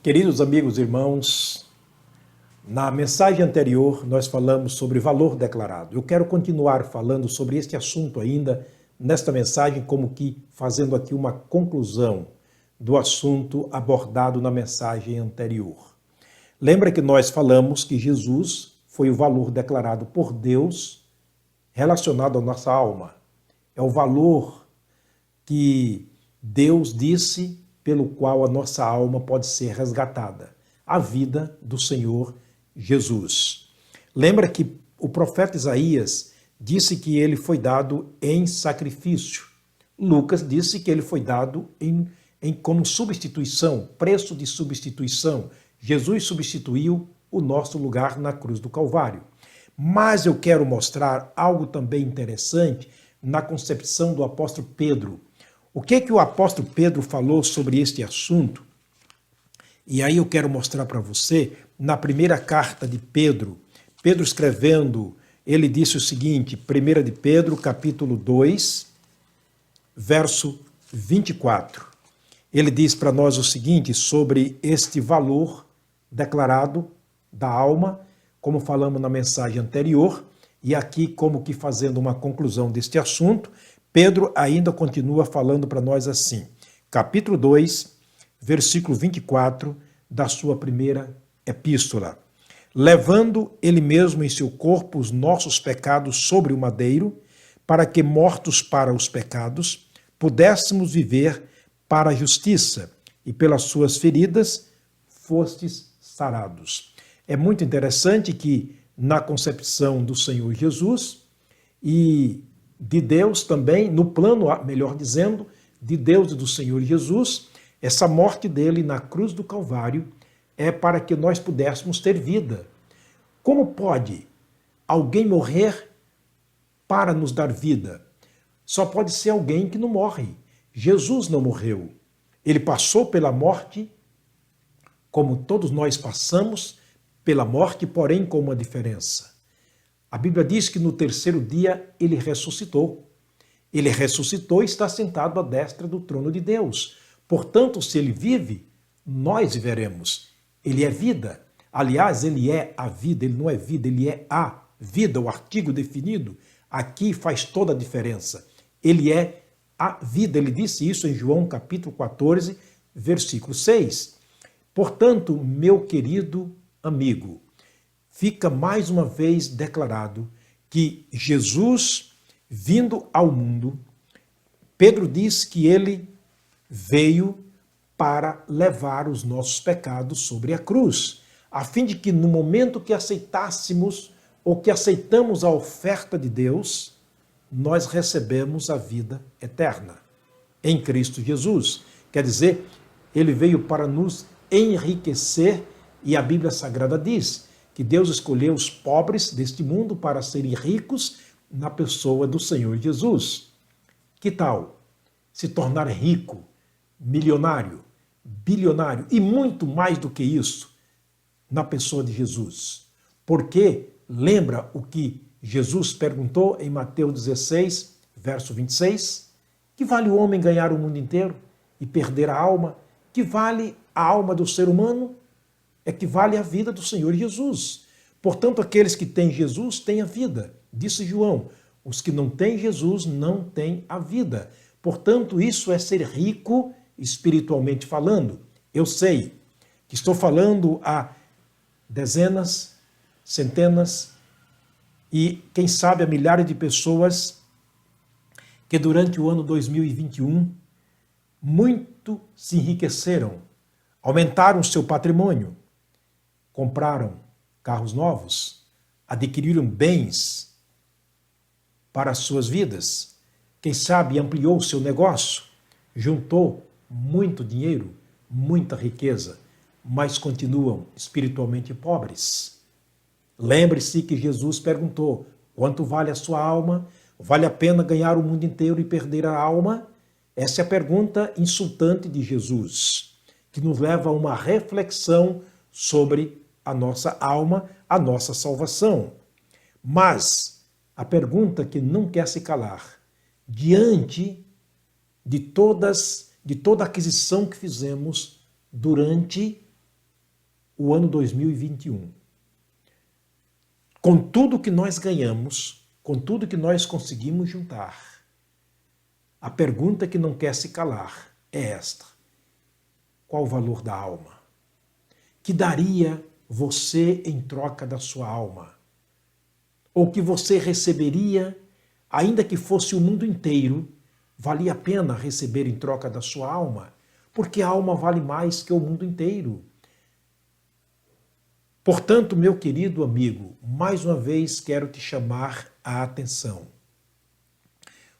Queridos amigos e irmãos, na mensagem anterior nós falamos sobre valor declarado. Eu quero continuar falando sobre este assunto ainda nesta mensagem, como que fazendo aqui uma conclusão do assunto abordado na mensagem anterior. Lembra que nós falamos que Jesus foi o valor declarado por Deus relacionado à nossa alma. É o valor que Deus disse pelo qual a nossa alma pode ser resgatada, a vida do Senhor Jesus. Lembra que o profeta Isaías disse que ele foi dado em sacrifício. Lucas disse que ele foi dado como substituição, preço de substituição. Jesus substituiu o nosso lugar na cruz do Calvário. Mas eu quero mostrar algo também interessante na concepção do apóstolo Pedro. O que o apóstolo Pedro falou sobre este assunto? E aí eu quero mostrar para você, na primeira carta de Pedro, Pedro escrevendo, ele disse o seguinte, 1 de Pedro, capítulo 2, verso 24. Ele diz para nós o seguinte sobre este valor declarado da alma, como falamos na mensagem anterior, e aqui como que fazendo uma conclusão deste assunto, Pedro ainda continua falando para nós assim, capítulo 2, versículo 24 da sua primeira epístola. Levando ele mesmo em seu corpo os nossos pecados sobre o madeiro, para que, mortos para os pecados, pudéssemos viver para a justiça, e pelas suas feridas fostes sarados. É muito interessante que na concepção do Senhor Jesus e de Deus também, no plano, melhor dizendo, de Deus e do Senhor Jesus, essa morte dele na cruz do Calvário é para que nós pudéssemos ter vida. Como pode alguém morrer para nos dar vida? Só pode ser alguém que não morre. Jesus não morreu. Ele passou pela morte, como todos nós passamos pela morte, porém com uma diferença. A Bíblia diz que no terceiro dia ele ressuscitou. Ele ressuscitou e está sentado à destra do trono de Deus. Portanto, se ele vive, nós viveremos. Ele é vida. Aliás, ele é a vida, ele não é vida, ele é a vida, o artigo definido. Aqui faz toda a diferença. Ele é a vida. Ele disse isso em João capítulo 14, versículo 6. Portanto, meu querido amigo, fica mais uma vez declarado que Jesus, vindo ao mundo, Pedro diz que ele veio para levar os nossos pecados sobre a cruz, a fim de que no momento que aceitássemos ou que aceitamos a oferta de Deus, nós recebemos a vida eterna em Cristo Jesus. Quer dizer, ele veio para nos enriquecer e a Bíblia Sagrada diz que Deus escolheu os pobres deste mundo para serem ricos na pessoa do Senhor Jesus. Que tal se tornar rico, milionário, bilionário e muito mais do que isso na pessoa de Jesus? Porque lembra o que Jesus perguntou em Mateus 16, verso 26? Que vale o homem ganhar o mundo inteiro e perder a alma? Que vale a alma do ser humano? É que vale a vida do Senhor Jesus. Portanto, aqueles que têm Jesus têm a vida. Disse João, os que não têm Jesus não têm a vida. Portanto, isso é ser rico espiritualmente falando. Eu sei que estou falando a dezenas, centenas e, quem sabe, a milhares de pessoas que durante o ano 2021 muito se enriqueceram, aumentaram seu patrimônio, compraram carros novos, adquiriram bens para as suas vidas, quem sabe ampliou seu negócio, juntou muito dinheiro, muita riqueza, mas continuam espiritualmente pobres. Lembre-se que Jesus perguntou, quanto vale a sua alma? Vale a pena ganhar o mundo inteiro e perder a alma? Essa é a pergunta insultante de Jesus, que nos leva a uma reflexão sobre a nossa alma, a nossa salvação. Mas a pergunta que não quer se calar, diante de toda a aquisição que fizemos durante o ano 2021. Com tudo que nós ganhamos, com tudo que nós conseguimos juntar, a pergunta que não quer se calar é esta: qual o valor da alma? Que daria você em troca da sua alma? Ou que você receberia, ainda que fosse o mundo inteiro, valia a pena receber em troca da sua alma? Porque a alma vale mais que o mundo inteiro. Portanto, meu querido amigo, mais uma vez quero te chamar a atenção.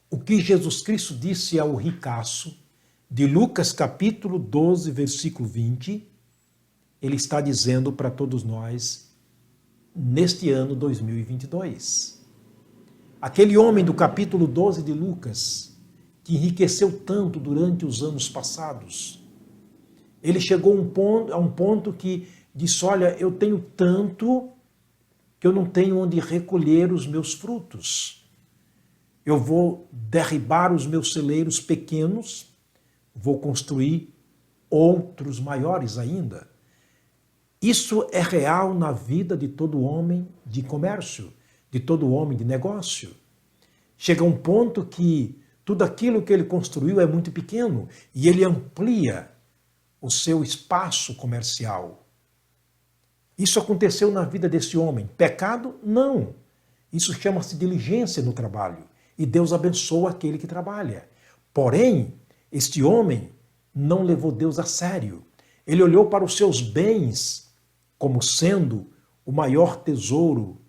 O que Jesus Cristo disse ao ricaço, de Lucas capítulo 12, versículo 20, ele está dizendo para todos nós neste ano 2022. Aquele homem do capítulo 12 de Lucas, que enriqueceu tanto durante os anos passados, ele chegou a um ponto que disse: olha, eu tenho tanto que eu não tenho onde recolher os meus frutos. Eu vou derribar os meus celeiros pequenos, vou construir outros maiores ainda. Isso é real na vida de todo homem de comércio, de todo homem de negócio. Chega um ponto que tudo aquilo que ele construiu é muito pequeno e ele amplia o seu espaço comercial. Isso aconteceu na vida desse homem. Pecado? Não. Isso chama-se diligência no trabalho. E Deus abençoa aquele que trabalha. Porém, este homem não levou Deus a sério. Ele olhou para os seus bens como sendo o maior tesouro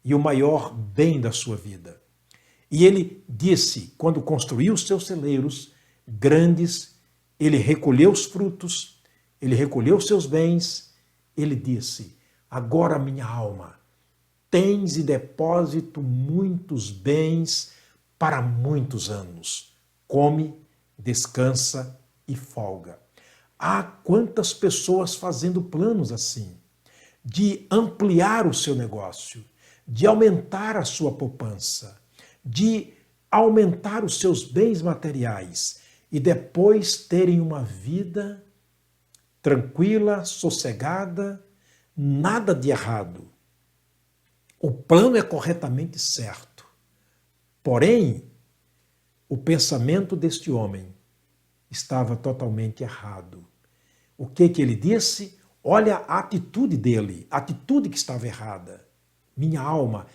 e o maior bem da sua vida. E ele disse, quando construiu os seus celeiros grandes, ele recolheu os frutos, ele recolheu os seus bens, ele disse: agora, minha alma, tens em depósito muitos bens para muitos anos. Come, descansa e folga. Há quantas pessoas fazendo planos assim, de ampliar o seu negócio, de aumentar a sua poupança, de aumentar os seus bens materiais e depois terem uma vida tranquila, sossegada, nada de errado. O plano é corretamente certo. Porém, o pensamento deste homem estava totalmente errado. O que ele disse? Olha a atitude dele, a atitude que estava errada. Minha alma,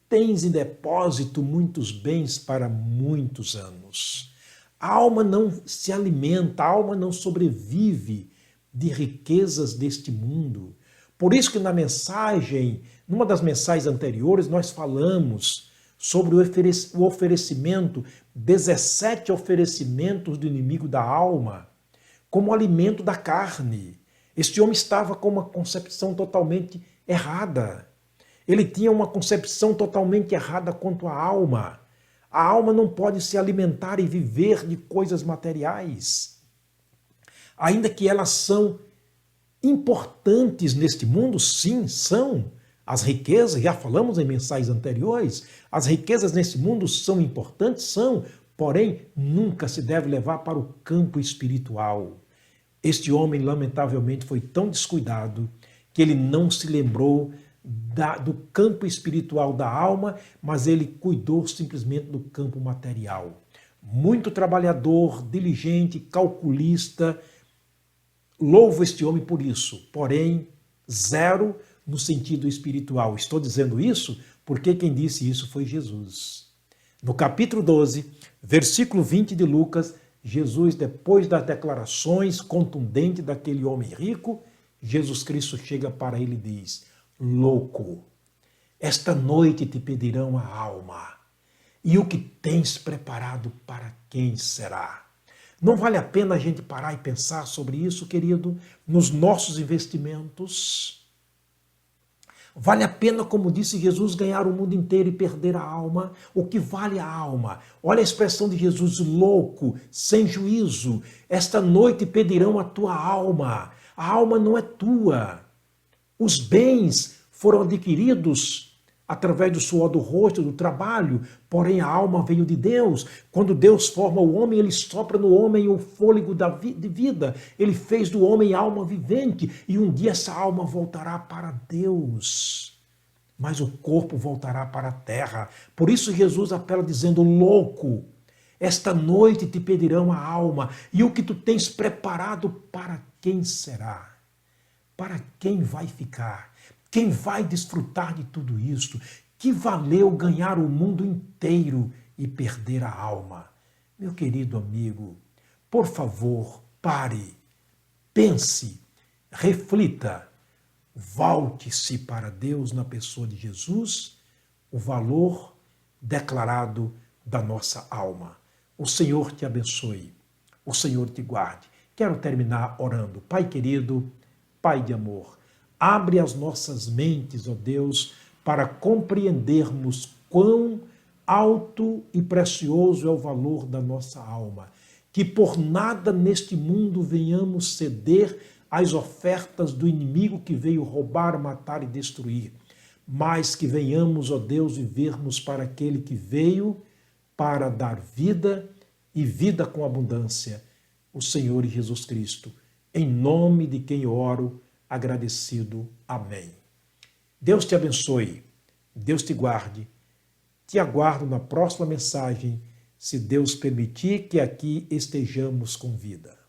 tens em depósito muitos bens para muitos anos. A alma não se alimenta, a alma não sobrevive de riquezas deste mundo. Por isso que numa das mensagens anteriores, nós falamos sobre o oferecimento, 17 oferecimentos do inimigo da alma, como alimento da carne. Este homem estava com uma concepção totalmente errada. Ele tinha uma concepção totalmente errada quanto à alma. A alma não pode se alimentar e viver de coisas materiais. Ainda que elas são importantes neste mundo, sim, são. As riquezas, já falamos em mensagens anteriores, as riquezas nesse mundo são importantes, são, porém, nunca se deve levar para o campo espiritual. Este homem, lamentavelmente, foi tão descuidado que ele não se lembrou do campo espiritual da alma, mas ele cuidou simplesmente do campo material. Muito trabalhador, diligente, calculista. Louvo este homem por isso, porém, zero no sentido espiritual. Estou dizendo isso porque quem disse isso foi Jesus. No capítulo 12, versículo 20 de Lucas, Jesus, depois das declarações contundentes daquele homem rico, Jesus Cristo chega para ele e diz: louco, esta noite te pedirão a alma, e o que tens preparado para quem será? Não vale a pena a gente parar e pensar sobre isso, querido, nos nossos investimentos? Vale a pena, como disse Jesus, ganhar o mundo inteiro e perder a alma? O que vale a alma? Olha a expressão de Jesus: louco, sem juízo. Esta noite pedirão a tua alma. A alma não é tua. Os bens foram adquiridos através do suor do rosto, do trabalho, porém a alma veio de Deus. Quando Deus forma o homem, ele sopra no homem o fôlego de vida. Ele fez do homem alma vivente e um dia essa alma voltará para Deus. Mas o corpo voltará para a terra. Por isso Jesus apela dizendo: louco, esta noite te pedirão a alma, e o que tu tens preparado para quem será? Para quem vai ficar? Quem vai desfrutar de tudo isto? Que valeu ganhar o mundo inteiro e perder a alma? Meu querido amigo, por favor, pare, pense, reflita, volte-se para Deus na pessoa de Jesus, o valor declarado da nossa alma. O Senhor te abençoe, o Senhor te guarde. Quero terminar orando. Pai querido, Pai de amor, abre as nossas mentes, ó Deus, para compreendermos quão alto e precioso é o valor da nossa alma. Que por nada neste mundo venhamos ceder às ofertas do inimigo que veio roubar, matar e destruir, mas que venhamos, ó Deus, vivermos para aquele que veio para dar vida e vida com abundância, o Senhor Jesus Cristo. Em nome de quem oro, agradecido. Amém. Deus te abençoe, Deus te guarde. Te aguardo na próxima mensagem, se Deus permitir que aqui estejamos com vida.